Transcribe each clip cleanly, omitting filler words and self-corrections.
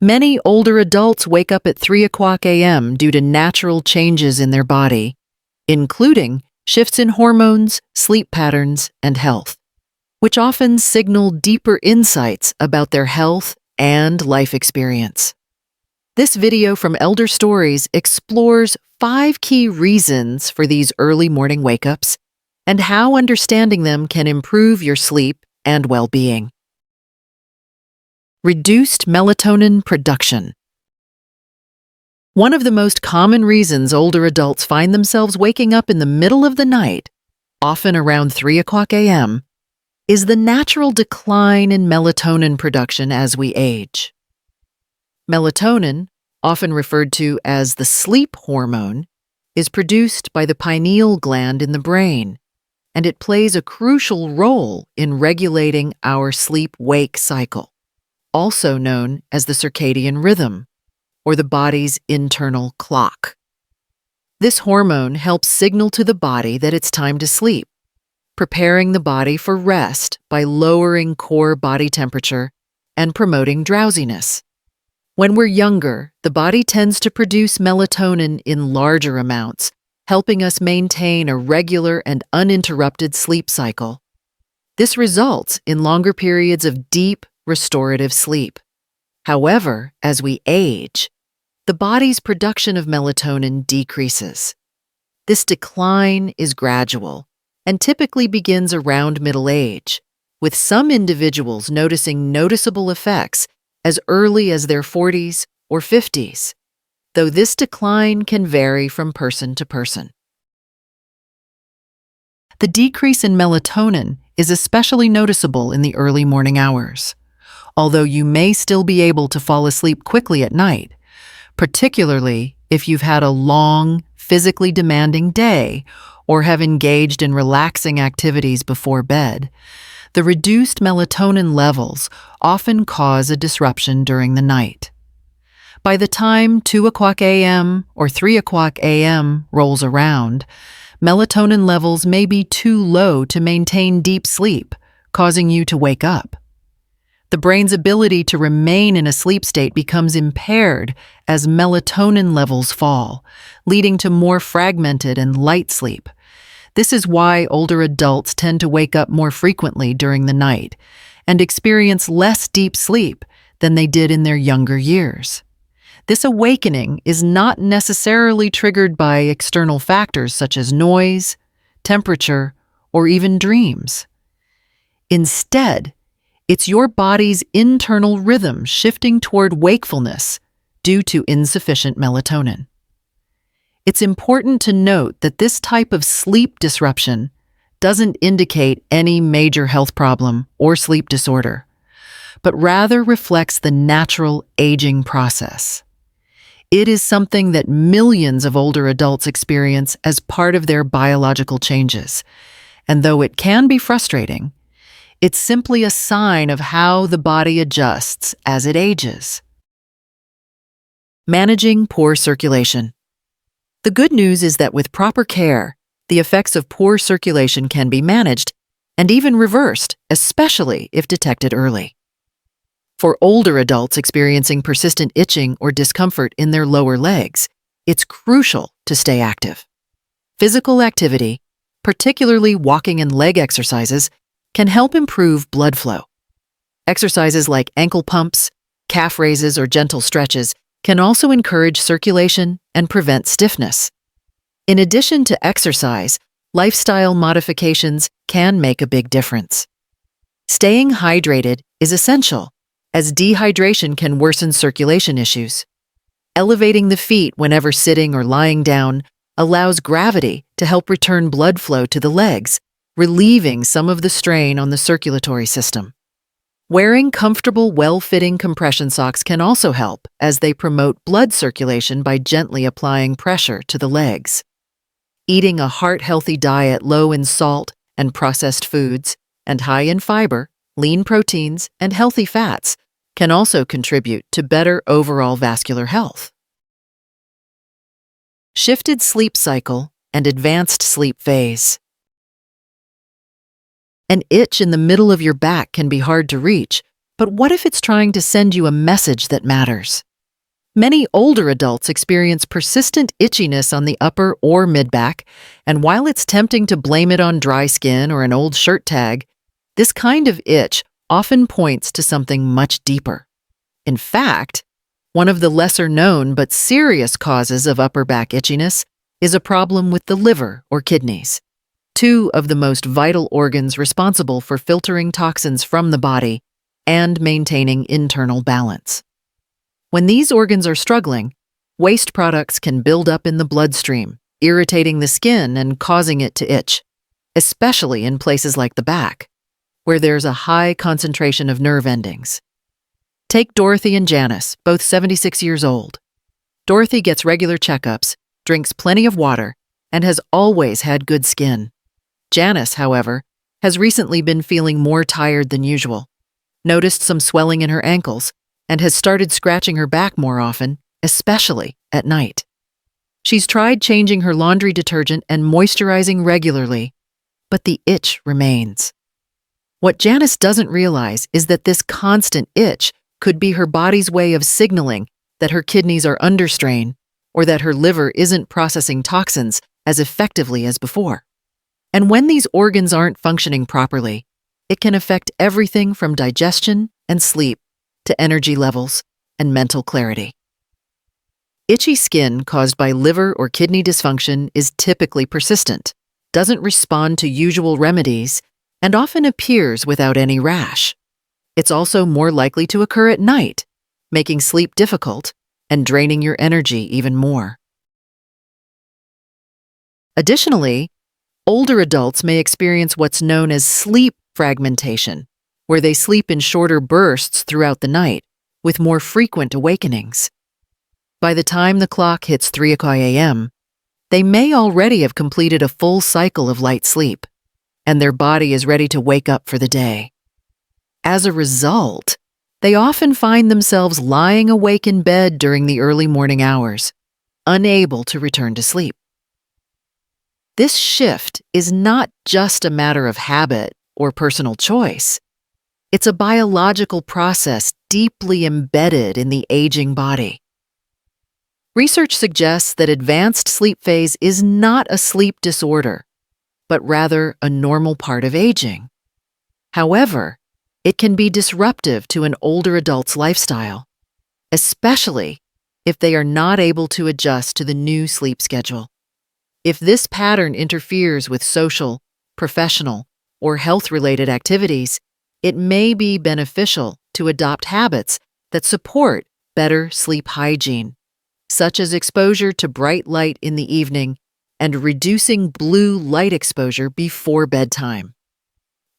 Many older adults wake up at 3 o'clock a.m. due to natural changes in their body, including shifts in hormones, sleep patterns, and health, which often signal deeper insights about their health and life experience. This video from Elder Stories explores 5 key reasons for these early morning wake-ups and how understanding them can improve your sleep and well-being. Reduced melatonin production. One of the most common reasons older adults find themselves waking up in the middle of the night, often around 3 o'clock a.m., is the natural decline in melatonin production as we age. Melatonin, often referred to as the sleep hormone, is produced by the pineal gland in the brain, and it plays a crucial role in regulating our sleep-wake cycle, also known as the circadian rhythm, or the body's internal clock. This hormone helps signal to the body that it's time to sleep, preparing the body for rest by lowering core body temperature and promoting drowsiness. When we're younger, the body tends to produce melatonin in larger amounts, helping us maintain a regular and uninterrupted sleep cycle. This results in longer periods of deep, restorative sleep. However, as we age, the body's production of melatonin decreases. This decline is gradual and typically begins around middle age, with some individuals noticing noticeable effects as early as their 40s or 50s, though this decline can vary from person to person. The decrease in melatonin is especially noticeable in the early morning hours, although you may still be able to fall asleep quickly at night, particularly if you've had a long, physically demanding day or have engaged in relaxing activities before bed. The reduced melatonin levels often cause a disruption during the night. By the time 2 o'clock a.m. or 3 o'clock a.m. rolls around, melatonin levels may be too low to maintain deep sleep, causing you to wake up. The brain's ability to remain in a sleep state becomes impaired as melatonin levels fall, leading to more fragmented and light sleep. This is why older adults tend to wake up more frequently during the night and experience less deep sleep than they did in their younger years. This awakening is not necessarily triggered by external factors such as noise, temperature, or even dreams. Instead, it's your body's internal rhythm shifting toward wakefulness due to insufficient melatonin. It's important to note that this type of sleep disruption doesn't indicate any major health problem or sleep disorder, but rather reflects the natural aging process. It is something that millions of older adults experience as part of their biological changes, and though it can be frustrating, it's simply a sign of how the body adjusts as it ages. Managing poor circulation. The good news is that with proper care, the effects of poor circulation can be managed and even reversed, especially if detected early. For older adults experiencing persistent itching or discomfort in their lower legs, it's crucial to stay active. Physical activity, particularly walking and leg exercises, can help improve blood flow. Exercises like ankle pumps, calf raises, or gentle stretches can also encourage circulation and prevent stiffness. In addition to exercise, lifestyle modifications can make a big difference. Staying hydrated is essential, as dehydration can worsen circulation issues. Elevating the feet whenever sitting or lying down allows gravity to help return blood flow to the legs, relieving some of the strain on the circulatory system. Wearing comfortable, well-fitting compression socks can also help, as they promote blood circulation by gently applying pressure to the legs. Eating a heart-healthy diet low in salt and processed foods, and high in fiber, lean proteins, and healthy fats can also contribute to better overall vascular health. Shifted sleep cycle and advanced sleep phase. An itch in the middle of your back can be hard to reach, But what if it's trying to send you a message that matters? Many older adults experience persistent itchiness on the upper or mid-back, and while it's tempting to blame it on dry skin or an old shirt tag, this kind of itch often points to something much deeper. In fact, one of the lesser-known but serious causes of upper back itchiness is a problem with the liver or kidneys, two of the most vital organs responsible for filtering toxins from the body and maintaining internal balance. When these organs are struggling, waste products can build up in the bloodstream, irritating the skin and causing it to itch, especially in places like the back, where there's a high concentration of nerve endings. Take Dorothy and Janice, both 76 years old. Dorothy gets regular checkups, drinks plenty of water, and has always had good skin. Janice, however, has recently been feeling more tired than usual, noticed some swelling in her ankles, and has started scratching her back more often, especially at night. She's tried changing her laundry detergent and moisturizing regularly, but the itch remains. What Janice doesn't realize is that this constant itch could be her body's way of signaling that her kidneys are under strain or that her liver isn't processing toxins as effectively as before. And when these organs aren't functioning properly, it can affect everything from digestion and sleep to energy levels and mental clarity. Itchy skin caused by liver or kidney dysfunction is typically persistent, doesn't respond to usual remedies, and often appears without any rash. It's also more likely to occur at night, making sleep difficult and draining your energy even more. Additionally, older adults may experience what's known as sleep fragmentation, where they sleep in shorter bursts throughout the night, with more frequent awakenings. By the time the clock hits 3 a.m., they may already have completed a full cycle of light sleep, and their body is ready to wake up for the day. As a result, they often find themselves lying awake in bed during the early morning hours, unable to return to sleep. This shift is not just a matter of habit or personal choice. It's a biological process deeply embedded in the aging body. Research suggests that advanced sleep phase is not a sleep disorder, but rather a normal part of aging. However, it can be disruptive to an older adult's lifestyle, especially if they are not able to adjust to the new sleep schedule. If this pattern interferes with social, professional, or health-related activities, it may be beneficial to adopt habits that support better sleep hygiene, such as exposure to bright light in the evening and reducing blue light exposure before bedtime.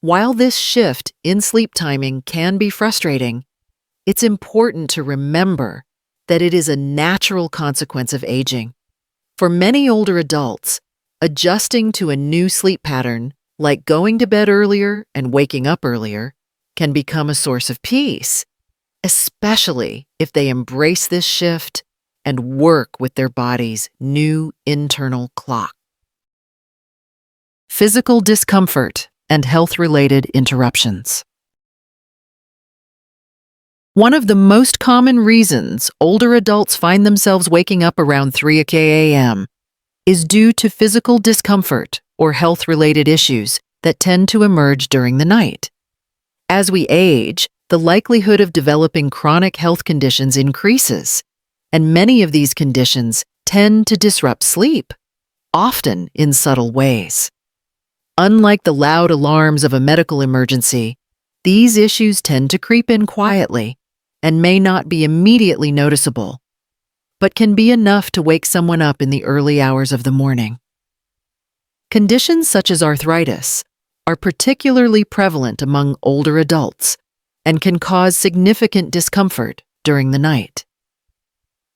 While this shift in sleep timing can be frustrating, it's important to remember that it is a natural consequence of aging. For many older adults, adjusting to a new sleep pattern, like going to bed earlier and waking up earlier, can become a source of peace, especially if they embrace this shift and work with their body's new internal clock. Physical discomfort and health-related interruptions. One of the most common reasons older adults find themselves waking up around 3 a.m. is due to physical discomfort or health-related issues that tend to emerge during the night. As we age, the likelihood of developing chronic health conditions increases, and many of these conditions tend to disrupt sleep, often in subtle ways. Unlike the loud alarms of a medical emergency, these issues tend to creep in quietly and may not be immediately noticeable, but can be enough to wake someone up in the early hours of the morning. Conditions such as arthritis are particularly prevalent among older adults and can cause significant discomfort during the night.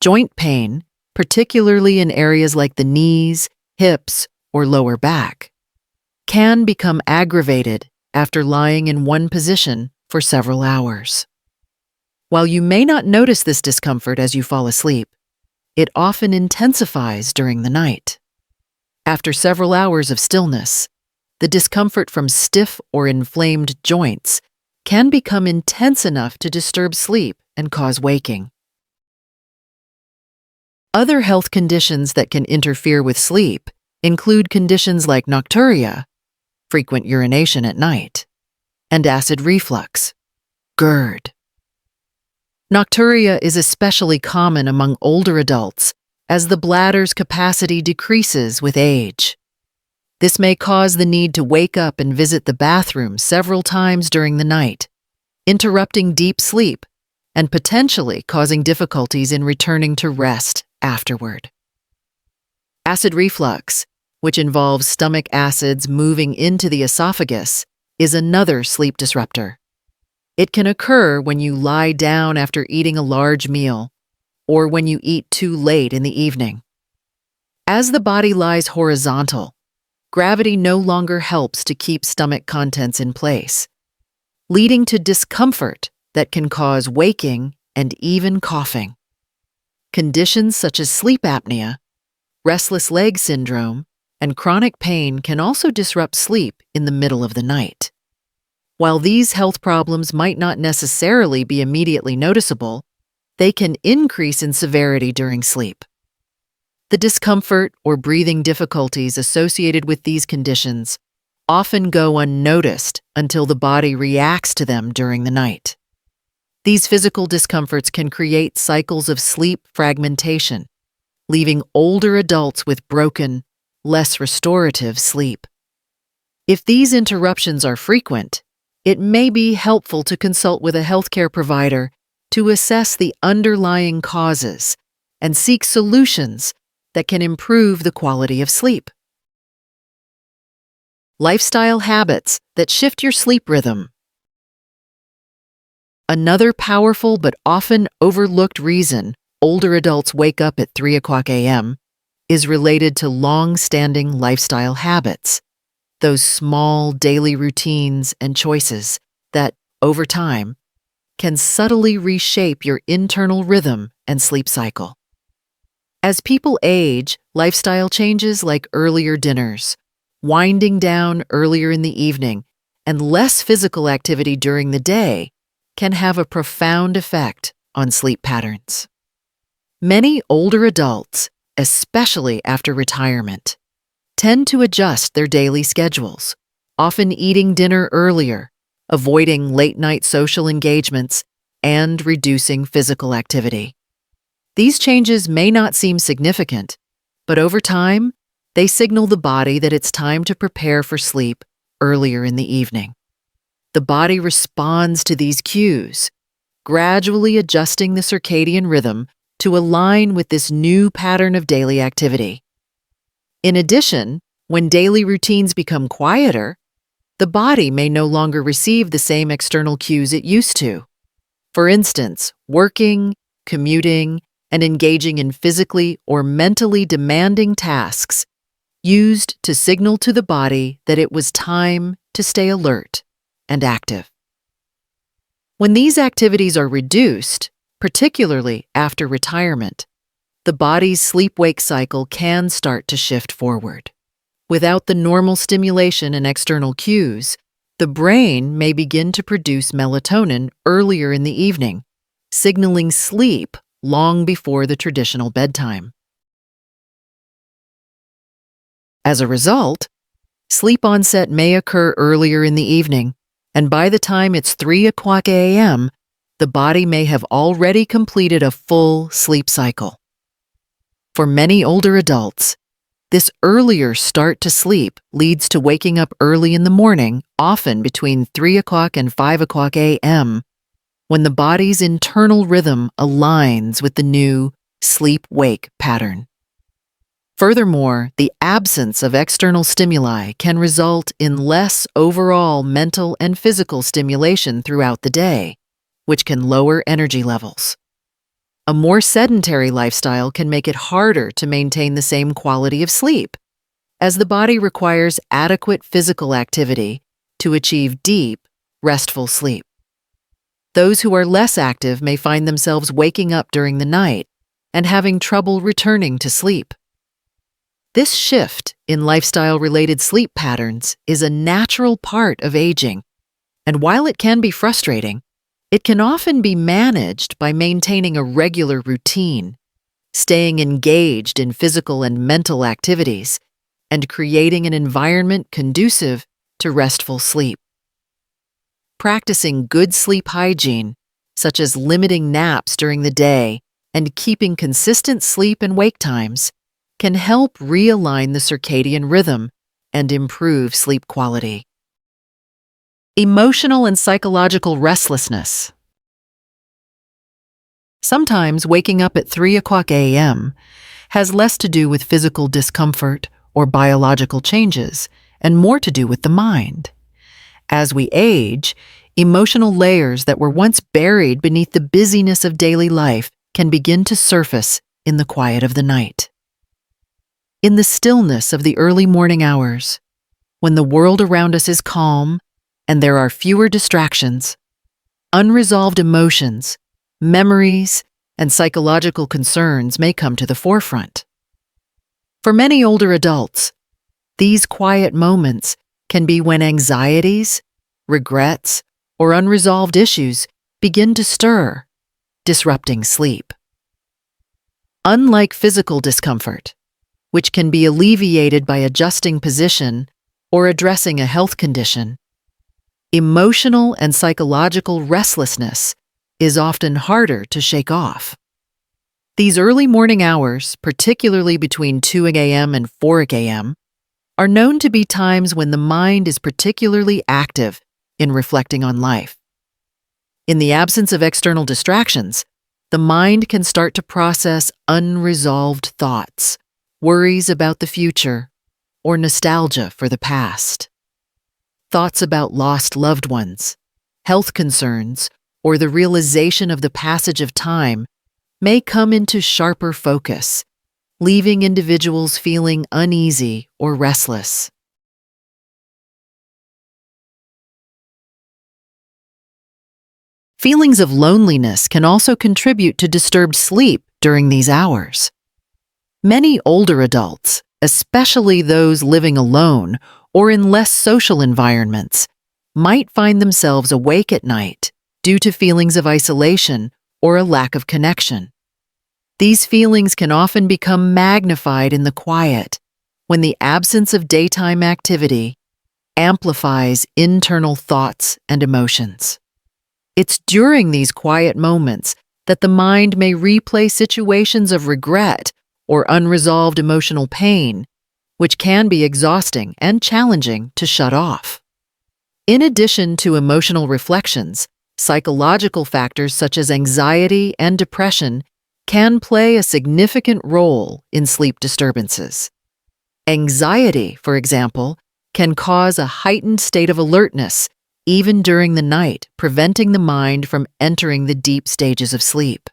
Joint pain, particularly in areas like the knees, hips, or lower back, can become aggravated after lying in one position for several hours. While you may not notice this discomfort as you fall asleep, it often intensifies during the night. After several hours of stillness, the discomfort from stiff or inflamed joints can become intense enough to disturb sleep and cause waking. Other health conditions that can interfere with sleep include conditions like nocturia, frequent urination at night, and acid reflux, GERD. Nocturia is especially common among older adults as the bladder's capacity decreases with age. This may cause the need to wake up and visit the bathroom several times during the night, interrupting deep sleep and potentially causing difficulties in returning to rest afterward. Acid reflux, which involves stomach acids moving into the esophagus, is another sleep disruptor. It can occur when you lie down after eating a large meal or when you eat too late in the evening. As the body lies horizontal, gravity no longer helps to keep stomach contents in place, leading to discomfort that can cause waking and even coughing. Conditions such as sleep apnea, restless leg syndrome, and chronic pain can also disrupt sleep in the middle of the night. While these health problems might not necessarily be immediately noticeable, they can increase in severity during sleep. The discomfort or breathing difficulties associated with these conditions often go unnoticed until the body reacts to them during the night. These physical discomforts can create cycles of sleep fragmentation, leaving older adults with broken, less restorative sleep. If these interruptions are frequent, it may be helpful to consult with a healthcare provider to assess the underlying causes and seek solutions that can improve the quality of sleep. Lifestyle habits that shift your sleep rhythm. Another powerful but often overlooked reason older adults wake up at 3 o'clock a.m. is related to long-standing lifestyle habits, those small daily routines and choices that, over time, can subtly reshape your internal rhythm and sleep cycle. As people age, lifestyle changes like earlier dinners, winding down earlier in the evening, and less physical activity during the day can have a profound effect on sleep patterns. Many older adults, especially after retirement, tend to adjust their daily schedules, often eating dinner earlier, avoiding late-night social engagements, and reducing physical activity. These changes may not seem significant, but over time, they signal the body that it's time to prepare for sleep earlier in the evening. The body responds to these cues, gradually adjusting the circadian rhythm to align with this new pattern of daily activity. In addition, when daily routines become quieter, the body may no longer receive the same external cues it used to. For instance, working, commuting, and engaging in physically or mentally demanding tasks used to signal to the body that it was time to stay alert and active. When these activities are reduced, particularly after retirement, the body's sleep-wake cycle can start to shift forward. Without the normal stimulation and external cues, the brain may begin to produce melatonin earlier in the evening, signaling sleep long before the traditional bedtime. As a result, sleep onset may occur earlier in the evening, and by the time it's 3 o'clock a.m., the body may have already completed a full sleep cycle. For many older adults, this earlier start to sleep leads to waking up early in the morning, often between 3 o'clock and 5 o'clock a.m., when the body's internal rhythm aligns with the new sleep-wake pattern. Furthermore, the absence of external stimuli can result in less overall mental and physical stimulation throughout the day, which can lower energy levels. A more sedentary lifestyle can make it harder to maintain the same quality of sleep, as the body requires adequate physical activity to achieve deep, restful sleep. Those who are less active may find themselves waking up during the night and having trouble returning to sleep. This shift in lifestyle-related sleep patterns is a natural part of aging And while it can be frustrating, it can often be managed by maintaining a regular routine, staying engaged in physical and mental activities, and creating an environment conducive to restful sleep. Practicing good sleep hygiene, such as limiting naps during the day and keeping consistent sleep and wake times, can help realign the circadian rhythm and improve sleep quality. Emotional and psychological restlessness. Sometimes waking up at 3 o'clock a.m. has less to do with physical discomfort or biological changes and more to do with the mind. As we age, emotional layers that were once buried beneath the busyness of daily life can begin to surface in the quiet of the night. In the stillness of the early morning hours, when the world around us is calm and there are fewer distractions, unresolved emotions, memories, and psychological concerns may come to the forefront. For many older adults, these quiet moments can be when anxieties, regrets, or unresolved issues begin to stir, disrupting sleep. Unlike physical discomfort, which can be alleviated by adjusting position or addressing a health condition, emotional and psychological restlessness is often harder to shake off. These early morning hours, particularly between 2 a.m. and 4 a.m., are known to be times when the mind is particularly active in reflecting on life. In the absence of external distractions, the mind can start to process unresolved thoughts, worries about the future, or nostalgia for the past. Thoughts about lost loved ones, health concerns, or the realization of the passage of time may come into sharper focus, leaving individuals feeling uneasy or restless. Feelings of loneliness can also contribute to disturbed sleep during these hours. Many older adults, especially those living alone or in less social environments, might find themselves awake at night due to feelings of isolation or a lack of connection. These feelings can often become magnified in the quiet when the absence of daytime activity amplifies internal thoughts and emotions. It's during these quiet moments that the mind may replay situations of regret or unresolved emotional pain, which can be exhausting and challenging to shut off. In addition to emotional reflections, psychological factors such as anxiety and depression can play a significant role in sleep disturbances. Anxiety, for example, can cause a heightened state of alertness even during the night, preventing the mind from entering the deep stages of sleep.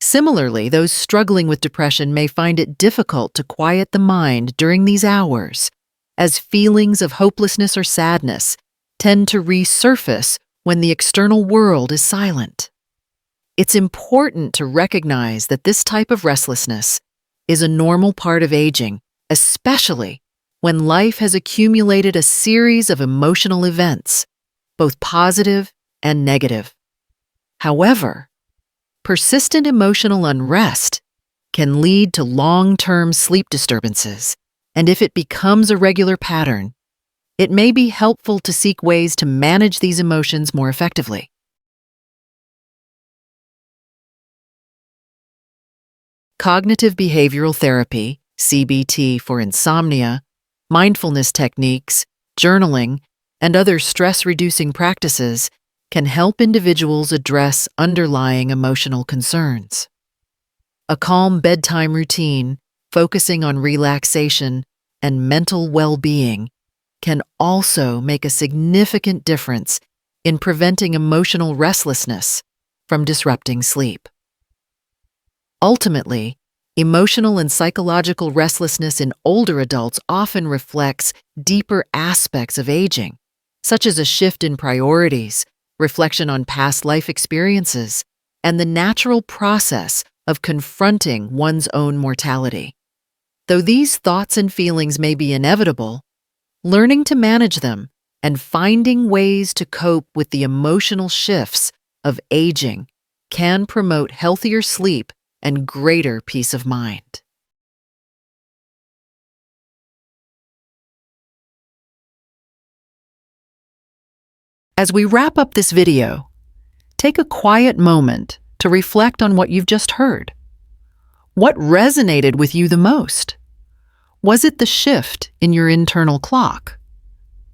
Similarly, those struggling with depression may find it difficult to quiet the mind during these hours, as feelings of hopelessness or sadness tend to resurface when the external world is silent. It's important to recognize that this type of restlessness is a normal part of aging, especially when life has accumulated a series of emotional events, both positive and negative. However, persistent emotional unrest can lead to long-term sleep disturbances, and if it becomes a regular pattern, it may be helpful to seek ways to manage these emotions more effectively. Cognitive behavioral therapy, CBT for insomnia, mindfulness techniques, journaling, and other stress-reducing practices can help individuals address underlying emotional concerns. A calm bedtime routine, focusing on relaxation and mental well-being, can also make a significant difference in preventing emotional restlessness from disrupting sleep. Ultimately, emotional and psychological restlessness in older adults often reflects deeper aspects of aging, such as a shift in priorities, reflection on past life experiences, and the natural process of confronting one's own mortality. Though these thoughts and feelings may be inevitable, learning to manage them and finding ways to cope with the emotional shifts of aging can promote healthier sleep and greater peace of mind. As we wrap up this video, take a quiet moment to reflect on what you've just heard. What resonated with you the most? Was it the shift in your internal clock,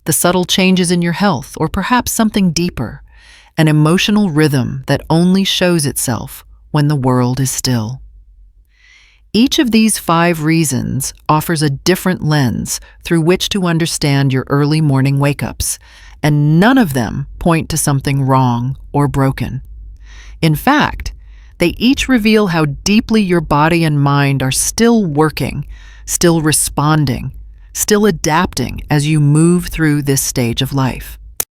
the subtle changes in your health, or perhaps something deeper, an emotional rhythm that only shows itself when the world is still? Each of these 5 reasons offers a different lens through which to understand your early morning wake-ups, and none of them point to something wrong or broken. In fact, they each reveal how deeply your body and mind are still working, still responding, still adapting as you move through this stage of life.